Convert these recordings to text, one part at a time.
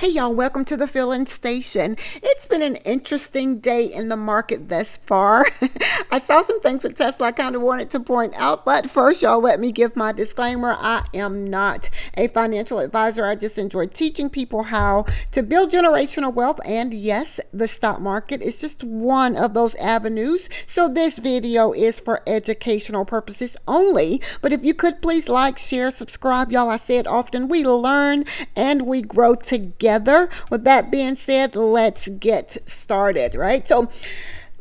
Hey y'all, welcome to the Fill-In Station. It's been an interesting day in the market thus far. I saw some things with Tesla I kind of wanted to point out, but first y'all let me give my disclaimer. I am not a financial advisor. I just enjoy teaching people how to build generational wealth, and yes, the stock market is just one of those avenues. So this video is for educational purposes only, but if you could please like, share, subscribe. Y'all, I say it often, we learn and we grow together. With that being said, let's get started, right? So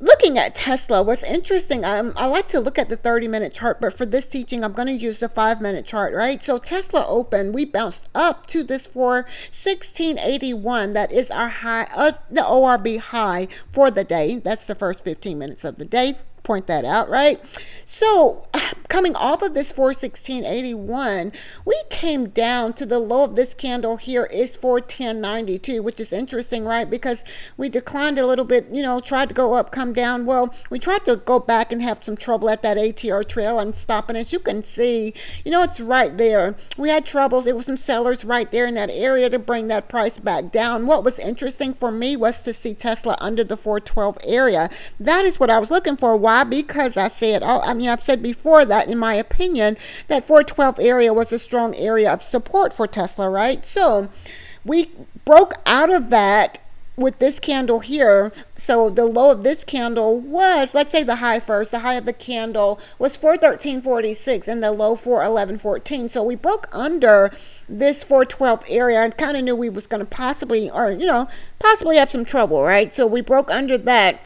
looking at Tesla, what's interesting, I like to look at the 30-minute chart, but for this teaching, I'm going to use the 5-minute chart, right? So Tesla opened, we bounced up to this 416.81. That is our high, the ORB high for the day. That's the first 15 minutes of the day. Point that out, right? So coming off of this 416.81, we came down to the low of this candle here is 410.92, which is interesting, right? Because we declined a little bit, tried to go up, come down. Well, we tried to go back and have some trouble at that ATR trail and stop. And as you can see, it's right there. We had troubles. It was some sellers right there in that area to bring that price back down. What was interesting for me was to see Tesla under the 412 area. That is what I was looking for. Why? Because I said, I've said before that in my opinion, that 412 area was a strong area of support for Tesla, right? So we broke out of that with this candle here. So the low of this candle was, let's say the high first, the high of the candle was 413.46 and the low 411.14. So we broke under this 412 area and kind of knew we was going to possibly have some trouble, right? So we broke under that,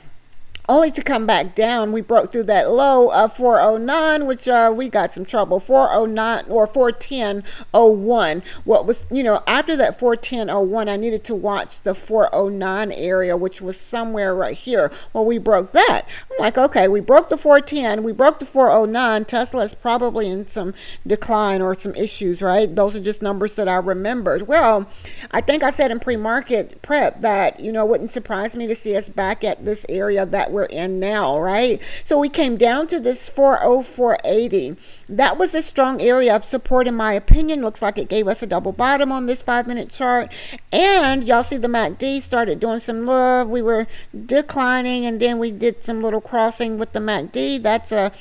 only to come back down. We broke through that low of 409, which we got some trouble. 409 or 410.01. What was, after that 410.01, I needed to watch the 409 area, which was somewhere right here. Well, we broke that. I'm like, okay, we broke the 410, we broke the 409. Tesla is probably in some decline or some issues, right? Those are just numbers that I remembered. Well, I think I said in pre-market prep that, wouldn't surprise me to see us back at this area that we're in now, right? So we came down to this 404.80. That was a strong area of support in my opinion. Looks like it gave us a double bottom on this 5-minute chart. And y'all see the MACD started doing some love. We were declining and then we did some little crossing with the MACD. That's I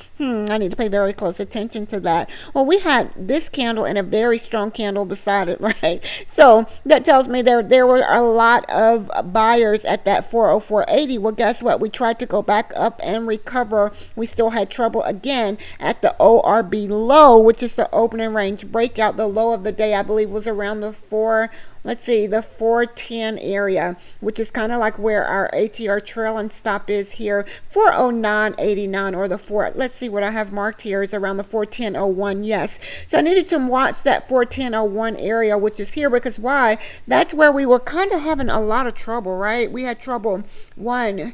need to pay very close attention to that. Well, we had this candle and a very strong candle beside it, right? So that tells me there were a lot of buyers at that 404.80. Well, guess what? We tried to go back up and recover. We still had trouble again at the ORB low, which is the opening range breakout. The low of the day, I believe, was around the 410 area, which is kind of like where our ATR trail and stop is here. 409.89 or the 4. Let's see what I have marked here is around the 410.01. Yes. So I needed to watch that 410.01 area, which is here, because why? That's where we were kind of having a lot of trouble, right? We had trouble. 1,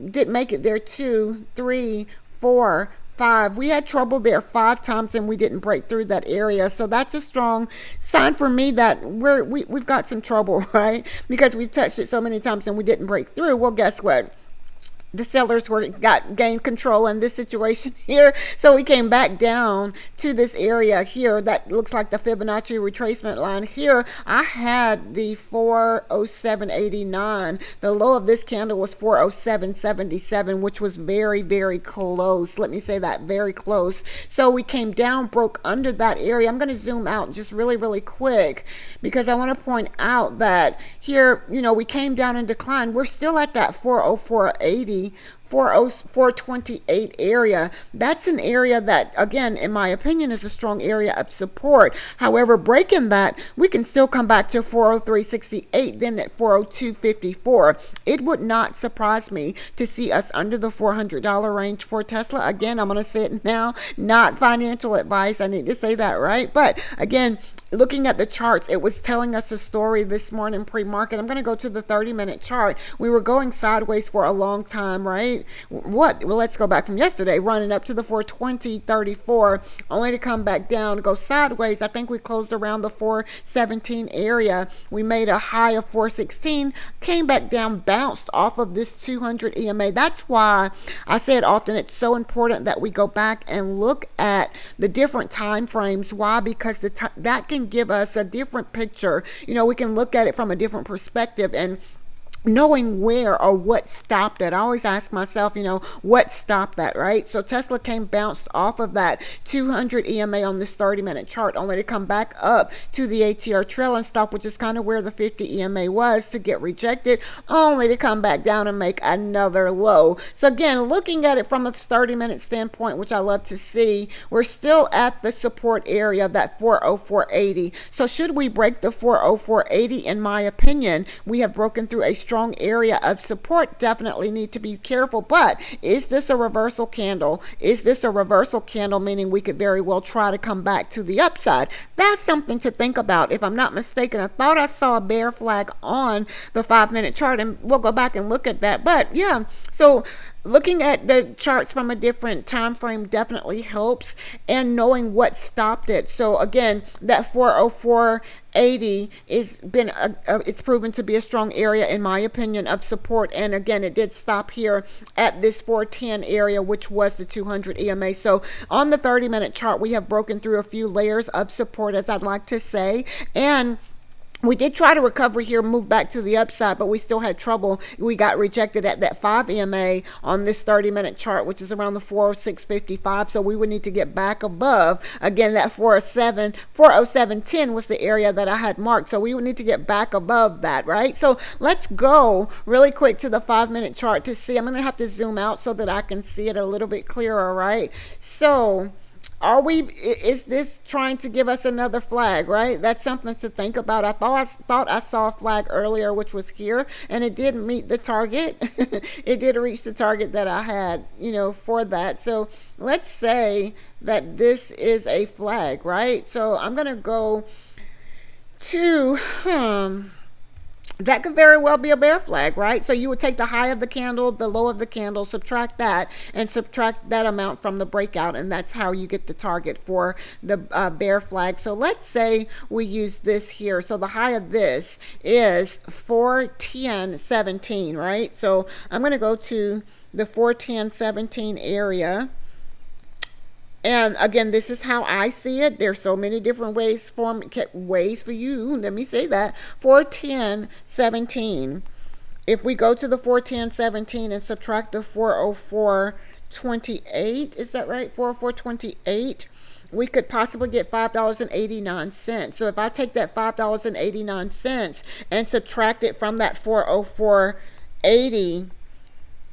didn't make it there. 2, 3, 4, 5. We had trouble there 5 times and we didn't break through that area. So that's a strong sign for me that we've got some trouble, right? Because we've touched it so many times and we didn't break through. Well, guess what? The sellers gained control in this situation here. So we came back down to this area here that looks like the Fibonacci retracement line here. I had the 407.89. The low of this candle was 407.77, which was very, very close. Let me say that, very close. So we came down, broke under that area. I'm going to zoom out just really, really quick because I want to point out that here, we came down and declined. We're still at that 404.80. 428 area. That's an area that, again, in my opinion, is a strong area of support. However, breaking that, we can still come back to 403.68, then at 402.54. It would not surprise me to see us under the $400 range for Tesla. Again, I'm going to say it now, not financial advice. I need to say that, right? But again, looking at the charts, it was telling us a story this morning pre-market. I'm going to go to the 30-minute chart. We were going sideways for a long time, right? right? What? Well, let's go back from yesterday, running up to the 420.34, only to come back down, go sideways. I think we closed around the 417 area. We made a high of 416, came back down, bounced off of this 200 EMA. That's why I say it often, it's so important that we go back and look at the different time frames. Why? Because that can give us a different picture. We can look at it from a different perspective, and knowing where or what stopped it. I always ask myself, what stopped that, right? So Tesla bounced off of that 200 EMA on this 30-minute chart, only to come back up to the ATR trailing stop, which is kind of where the 50 EMA was, to get rejected, only to come back down and make another low. So again, looking at it from a 30-minute standpoint, which I love to see, we're still at the support area of that 404.80. So should we break the 404.80, in my opinion, we have broken through a strong area of support. Definitely need to be careful. But is this a reversal candle? Is this a reversal candle, meaning we could very well try to come back to the upside? That's something to think about. If I'm not mistaken, I thought I saw a bear flag on the 5-minute chart, and we'll go back and look at that. But yeah, so looking at the charts from a different time frame definitely helps, and knowing what stopped it. So again, that 404.80 it's proven to be a strong area, in my opinion, of support. And again, it did stop here at this 410 area, which was the 200 EMA. So on the 30-minute chart, we have broken through a few layers of support, as I'd like to say, and we did try to recover here, move back to the upside, but we still had trouble. We got rejected at that 5 EMA on this 30-minute chart, which is around the 406.55. So we would need to get back above. Again, that 407.10 was the area that I had marked. So we would need to get back above that, right? So let's go really quick to the 5-minute chart to see. I'm going to have to zoom out so that I can see it a little bit clearer, right? So is this trying to give us another flag, right? That's something to think about. I thought I saw a flag earlier, which was here, and it did meet the target. It did reach the target that I had, for that. So let's say that this is a flag, right? So I'm going to go to, that could very well be a bear flag, right? So you would take the high of the candle, the low of the candle, subtract that, and subtract that amount from the breakout, and that's how you get the target for the bear flag. So let's say we use this here. So the high of this is 410.17, right? So I'm going to go to the 410.17 area. And again, this is how I see it. There's so many different ways for you. Let me say that. 410.17. If we go to the 410.17 and subtract the 404.28, is that right? 404.28. We could possibly get $5.89. So if I take that $5.89 and subtract it from that 404.80,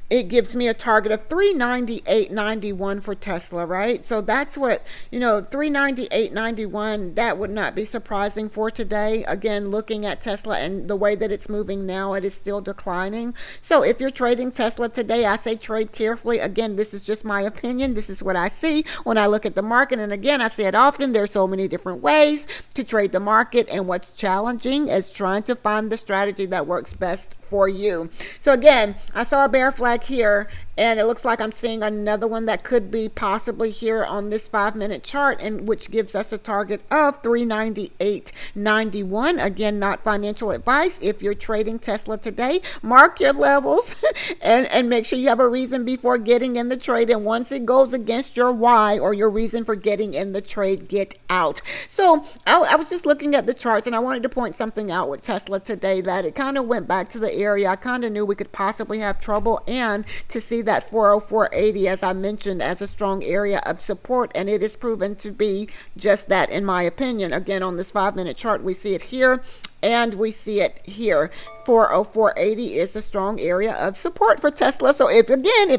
it gives me a target of 398.91 for Tesla, right? So that's what, 398.91, that would not be surprising for today. Again, looking at Tesla and the way that it's moving now, it is still declining. So if you're trading Tesla today, I say trade carefully. Again, this is just my opinion. This is what I see when I look at the market. And again, I say it often, there's so many different ways to trade the market, and what's challenging is trying to find the strategy that works best for you. So again, I saw a bear flag here, and it looks like I'm seeing another one that could be possibly here on this 5-minute chart, and which gives us a target of 398.91. Again, not financial advice. If you're trading Tesla today, mark your levels and make sure you have a reason before getting in the trade. And once it goes against your why or your reason for getting in the trade, get out. So I was just looking at the charts, and I wanted to point something out with Tesla today, that it kind of went back to the area I kind of knew we could possibly have trouble, and to see that 404.80, as I mentioned, as a strong area of support, and it is proven to be just that, in my opinion. Again, on this 5-minute chart, we see it here and we see it here. 404.80 is a strong area of support for Tesla. So if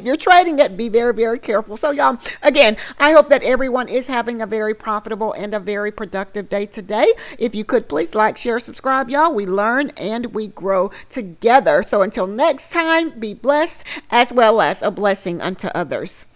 you're trading it, be very, very careful. So y'all, again, I hope that everyone is having a very profitable and a very productive day today. If you could please like, share, subscribe, y'all. We learn and we grow together. So until next time, be blessed, as well as a blessing unto others.